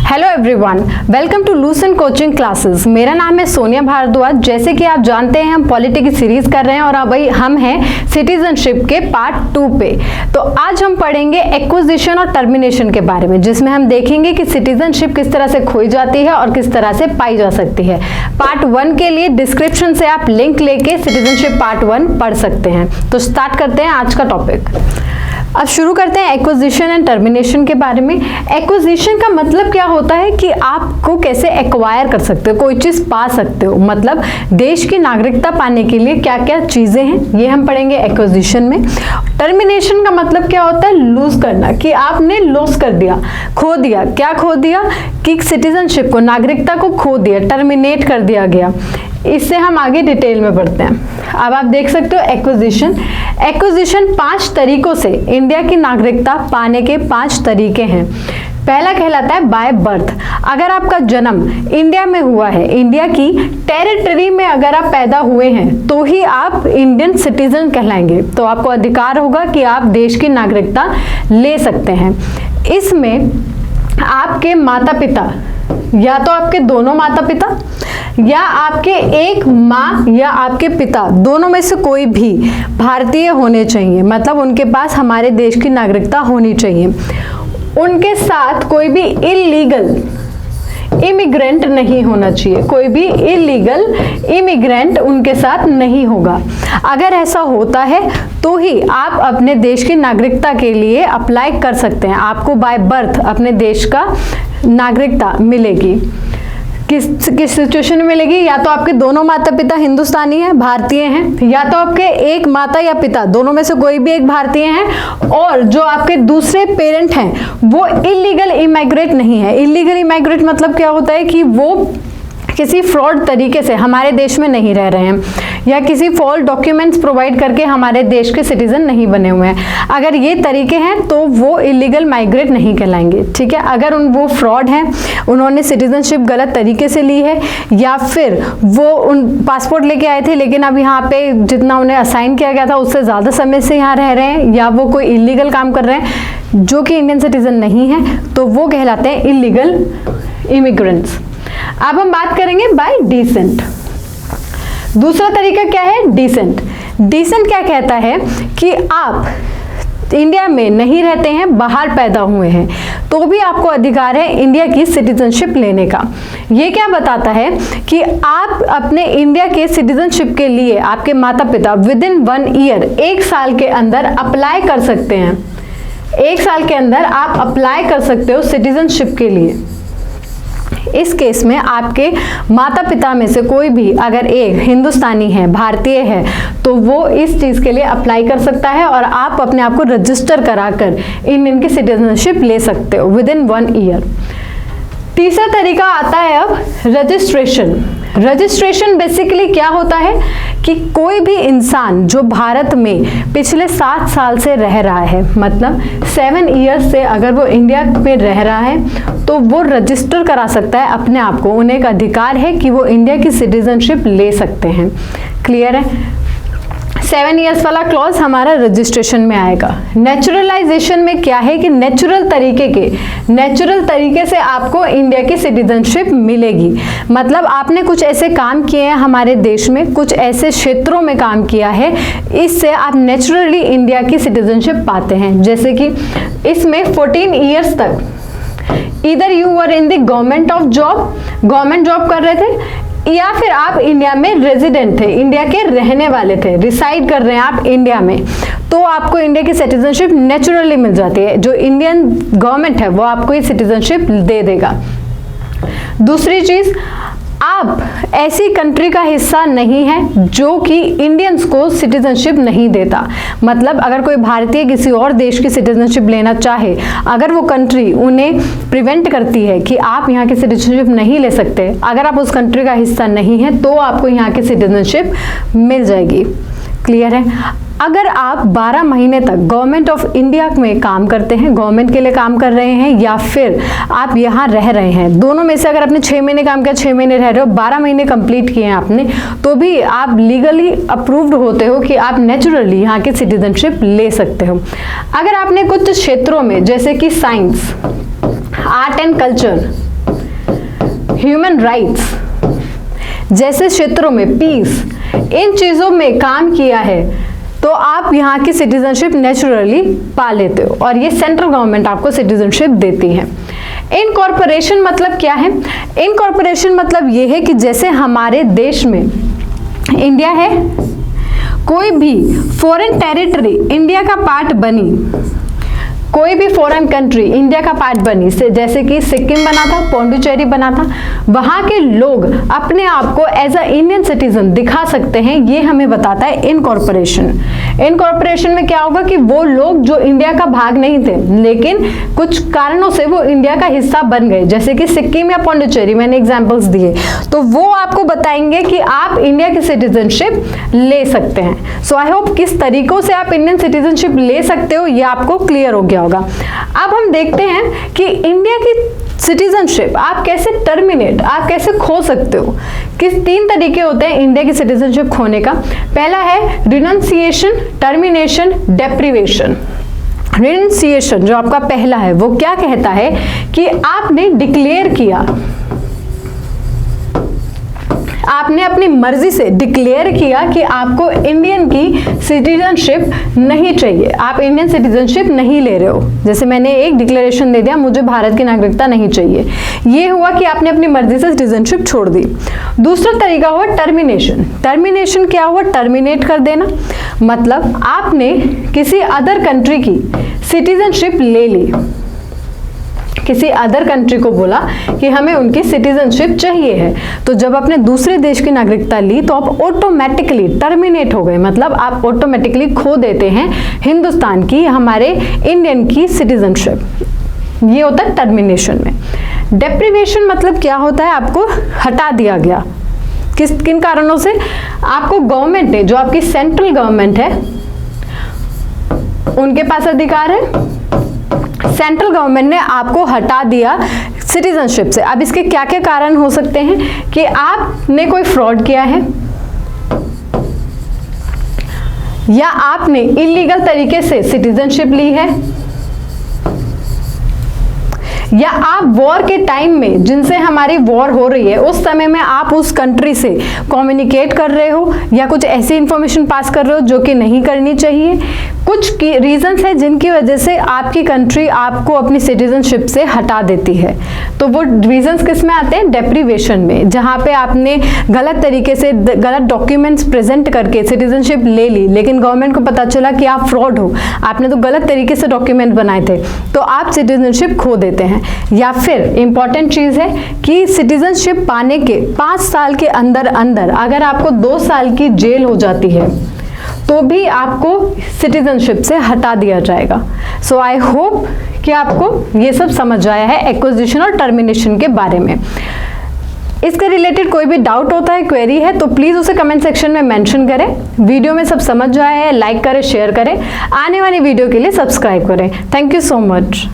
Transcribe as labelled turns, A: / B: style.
A: Hello everyone, welcome to Lucent coaching classes. मेरा नाम है सोनिया भारद्वाज। जैसे कि आप जानते हैं हम पॉलिटी की सीरीज कर रहे हैं और अभी हम हैं सिटीजनशिप के पार्ट 2 पे। तो आज हम पढ़ेंगे एक्विजिशन और टर्मिनेशन के बारे में, जिसमें हम देखेंगे कि सिटीजनशिप किस तरह से खोई जाती है और किस तरह से पाई जा सकती है। पार्ट 1 के लिए डिस्क्रिप्शन से आप लिंक लेके सिटीजनशिप पार्ट 1 पढ़ सकते हैं। तो स्टार्ट करते हैं आज का टॉपिक। अब शुरू करते हैं एक्विजिशन एंड टर्मिनेशन के बारे में। एक्विजिशन का मतलब क्या होता है कि आपको कैसे एक्वायर कर सकते हो, कोई चीज पा सकते हो, मतलब देश की नागरिकता पाने के लिए क्या क्या चीजें हैं ये हम पढ़ेंगे एक्विजिशन में। टर्मिनेशन का मतलब क्या होता है, लूज करना, कि आपने लॉस कर दिया, खो दिया। क्या खो दिया कि सिटीजनशिप को, नागरिकता को खो दिया, टर्मिनेट कर दिया गया। इससे हम आगे डिटेल में पढ़ते हैं। अब आप देख सकते हो एक्विजिशन 5 तरीकों से इंडिया की नागरिकता पाने के 5 तरीके हैं। पहला कहलाता है बाय बर्थ। अगर आपका जन्म इंडिया में हुआ है, इंडिया की टेरिटरी में अगर आप पैदा हुए हैं, तो ही आप इंडियन सिटीजन कहलाएंगे। तो आपको अधिकार होगा कि आप देश की नागरिकता ले सकते हैं। इसमें आपके माता पिता, या तो आपके दोनों माता पिता या आपके एक माँ या आपके पिता, दोनों में से कोई भी भारतीय होने चाहिए, मतलब उनके पास हमारे देश की नागरिकता होनी चाहिए। उनके साथ कोई भी इलीगल इमिग्रेंट नहीं होना चाहिए, कोई भी इलीगल इमिग्रेंट उनके साथ नहीं होगा। अगर ऐसा होता है तो ही आप अपने देश की नागरिकता के लिए अप्लाई कर सकते हैं। आपको बाय बर्थ अपने देश का नागरिकता मिलेगी। किस सिचुएशन में मिलेगी, या तो आपके दोनों माता पिता हिंदुस्तानी हैं, भारतीय हैं, या तो आपके एक माता या पिता, दोनों में से कोई भी एक भारतीय हैं, और जो आपके दूसरे पेरेंट हैं वो इलीगल इमाइग्रेट नहीं है। इलीगल इमाइग्रेट मतलब क्या होता है कि वो किसी फ्रॉड तरीके से हमारे देश में नहीं रह रहे हैं, या किसी फॉल्स डॉक्यूमेंट्स प्रोवाइड करके हमारे देश के सिटीजन नहीं बने हुए हैं। अगर ये तरीके हैं तो वो इलीगल माइग्रेट नहीं कहलाएंगे, ठीक है। अगर वो फ्रॉड हैं, उन्होंने सिटीजनशिप गलत तरीके से ली है, या फिर वो उन पासपोर्ट लेके आए थे लेकिन अब यहाँ पे जितना उन्हें असाइन किया गया था उससे ज़्यादा समय से यहाँ रह रहे हैं, या वो कोई इलीगल काम कर रहे हैं जो कि इंडियन सिटीजन नहीं है, तो वो कहलाते हैं इलीगल इमिग्रेंट्स। अब हम बात करेंगे बाय डिसेंट। दूसरा तरीका क्या है, डिसेंट। डिसेंट क्या कहता है कि आप इंडिया में नहीं रहते हैं, बाहर पैदा हुए हैं, तो भी आपको अधिकार है इंडिया की सिटीजनशिप लेने का। ये क्या बताता है कि आप अपने इंडिया के सिटीजनशिप के लिए आपके माता पिता विदिन 1 ईयर, 1 साल के अंदर अप्लाई कर सकते हैं। 1 साल के अंदर आप अप्लाई कर सकते हो सिटीजनशिप के लिए। इस केस में आपके माता पिता में से कोई भी अगर एक हिंदुस्तानी है, भारतीय है, तो वो इस चीज के लिए अप्लाई कर सकता है और आप अपने आप को रजिस्टर कराकर इंडियन की सिटीजनशिप ले सकते हो विदिन 1 ईयर। तीसरा तरीका आता है अब रजिस्ट्रेशन। रजिस्ट्रेशन बेसिकली क्या होता है कि कोई भी इंसान जो भारत में पिछले 7 साल से रह रहा है, मतलब 7 ईयर्स से अगर वो इंडिया में रह रहा है, तो वो रजिस्टर करा सकता है अपने आप को। उन्हें एक अधिकार है कि वो इंडिया की सिटीजनशिप ले सकते हैं। क्लियर है। 7 ईयर्स वाला क्लॉज हमारा रजिस्ट्रेशन में आएगा। नेचुरलाइजेशन में क्या है कि नेचुरल तरीके से आपको इंडिया की सिटीजनशिप मिलेगी। मतलब आपने कुछ ऐसे काम किए हैं हमारे देश में, कुछ ऐसे क्षेत्रों में काम किया है, इससे आप नेचुरली इंडिया की सिटीजनशिप पाते हैं। जैसे कि इसमें 14 ईयर्स तक इधर you were in the government job कर रहे थे, या फिर आप इंडिया में रेजिडेंट थे, इंडिया के रहने वाले थे, रिसाइड कर रहे हैं आप इंडिया में, तो आपको इंडिया की सिटीजनशिप नेचुरली मिल जाती है। जो इंडियन गवर्नमेंट है वो आपको ये सिटीजनशिप दे देगा। दूसरी चीज, आप ऐसी कंट्री का हिस्सा नहीं है जो कि इंडियंस को सिटीजनशिप नहीं देता। मतलब अगर कोई भारतीय किसी और देश की सिटीजनशिप लेना चाहे, अगर वो कंट्री उन्हें प्रिवेंट करती है कि आप यहाँ की सिटीजनशिप नहीं ले सकते, अगर आप उस कंट्री का हिस्सा नहीं है, तो आपको यहाँ की सिटीजनशिप मिल जाएगी। क्लियर है। अगर आप 12 महीने तक गवर्नमेंट ऑफ इंडिया में काम करते हैं, गवर्नमेंट के लिए काम कर रहे हैं, या फिर आप यहाँ रह रहे हैं, दोनों में से अगर आपने 6 महीने काम किया, 6 महीने रह रहे हो, 12 महीने कंप्लीट किए हैं आपने, तो भी आप लीगली अप्रूव्ड होते हो कि आप नेचुरली यहाँ की सिटीजनशिप ले सकते हो। अगर आपने कुछ क्षेत्रों में जैसे कि science, art and culture, human rights जैसे क्षेत्रों में, पीस, इन चीजों में काम किया है तो आप यहाँ की सिटीजनशिप नेचुरली पा लेते हो और ये सेंट्रल गवर्नमेंट आपको सिटीजनशिप देती है। इनकॉर्पोरेशन मतलब क्या है? इनकॉर्पोरेशन मतलब ये है कि जैसे हमारे देश में इंडिया है, कोई भी फॉरेन टेरिटरी इंडिया का पार्ट बनी, कोई भी फॉरेन कंट्री इंडिया का पार्ट बनी, जैसे कि सिक्किम बना था, पौंडुचेरी बना था, वहां के लोग अपने आप को एज अ इंडियन सिटीजन दिखा सकते हैं। ये हमें बताता है इनकॉर्पोरेशन। इनकॉर्पोरेशन में क्या होगा कि वो लोग जो इंडिया का भाग नहीं थे लेकिन कुछ कारणों से वो इंडिया का हिस्सा बन गए, जैसे कि सिक्किम या पौंडुचेरी, मैंने एग्जांपल्स दिए, तो वो आपको बताएंगे कि आप इंडिया की सिटीजनशिप ले सकते हैं। सो आई होप किस तरीकों से आप इंडियन सिटीजनशिप ले सकते हो ये आपको क्लियर हो गया होगा। अब हम देखते हैं कि इंडिया की सिटीजनशिप आप कैसे टर्मिनेट, आप कैसे खो सकते हो। किस 3 तरीके होते हैं इंडिया की सिटीजनशिप खोने का। पहला है रिनंसिएशन, टर्मिनेशन, डेप्रिवेशन। रिनंसिएशन जो आपका पहला है वो क्या कहता है कि आपने डिक्लेयर किया, आपने अपनी मर्जी से डिक्लेयर किया कि आपको इंडियन की सिटीजनशिप नहीं चाहिए, आप इंडियन सिटीजनशिप नहीं ले रहे हो। जैसे मैंने एक डिक्लेरेशन दे दिया, मुझे भारत की नागरिकता नहीं चाहिए, ये हुआ कि आपने अपनी मर्जी से सिटीजनशिप छोड़ दी। दूसरा तरीका हुआ टर्मिनेशन। टर्मिनेशन क्या हुआ? टर्मिनेट कर देना, मतलब आपने किसी अदर कंट्री की सिटीजनशिप ले ली, किसी अदर कंट्री को बोला कि हमें उनकी सिटीजनशिप चाहिए है, तो जब आपने दूसरे देश की नागरिकता ली तो आप ऑटोमेटिकली टर्मिनेट हो गए, मतलब आप ऑटोमेटिकली खो देते हैं हिंदुस्तान की, हमारे इंडियन की सिटीजनशिप। ये होता है टर्मिनेशन में। डेप्रिवेशन मतलब क्या होता है? आपको हटा दिया गया। किन कारणों से? आपको गवर्नमेंट ने, जो आपकी सेंट्रल गवर्नमेंट है, उनके पास अधिकार है, सेंट्रल गवर्नमेंट ने आपको हटा दिया सिटीजनशिप से। अब इसके क्या क्या कारण हो सकते हैं कि आपने कोई फ्रॉड किया है, या आपने इलीगल तरीके से सिटीजनशिप ली है, या आप वॉर के टाइम में, जिनसे हमारी वॉर हो रही है उस समय में आप उस कंट्री से कम्युनिकेट कर रहे हो या कुछ ऐसी इंफॉर्मेशन पास कर रहे हो जो कि नहीं करनी चाहिए। कुछ रीजंस है जिनकी वजह से आपकी कंट्री आपको अपनी सिटीजनशिप से हटा देती है, तो वो रीजंस किस में आते हैं? डेप्रिवेशन में, जहां पे आपने गलत तरीके से गलत डॉक्यूमेंट्स प्रेजेंट करके सिटीजनशिप ले ली, लेकिन गवर्नमेंट को पता चला कि आप फ्रॉड हो, आपने तो गलत तरीके से डॉक्यूमेंट बनाए थे, तो आप सिटीजनशिप खो देते हैं। या फिर इंपॉर्टेंट चीज है कि सिटीजनशिप पाने के 5 साल के अंदर अंदर अगर आपको 2 साल की जेल हो जाती है तो भी आपको सिटीजनशिप से हटा दिया जाएगा। सो आई होप कि आपको ये सब समझ आया है एक्विजिशन और टर्मिनेशन के बारे में। इसके रिलेटेड कोई भी डाउट होता है, क्वेरी है, तो प्लीज उसे कमेंट सेक्शन में मेंशन करें। वीडियो में सब समझ आया है, लाइक करें, शेयर करें, आने वाली वीडियो के लिए सब्सक्राइब करें। Thank you so much.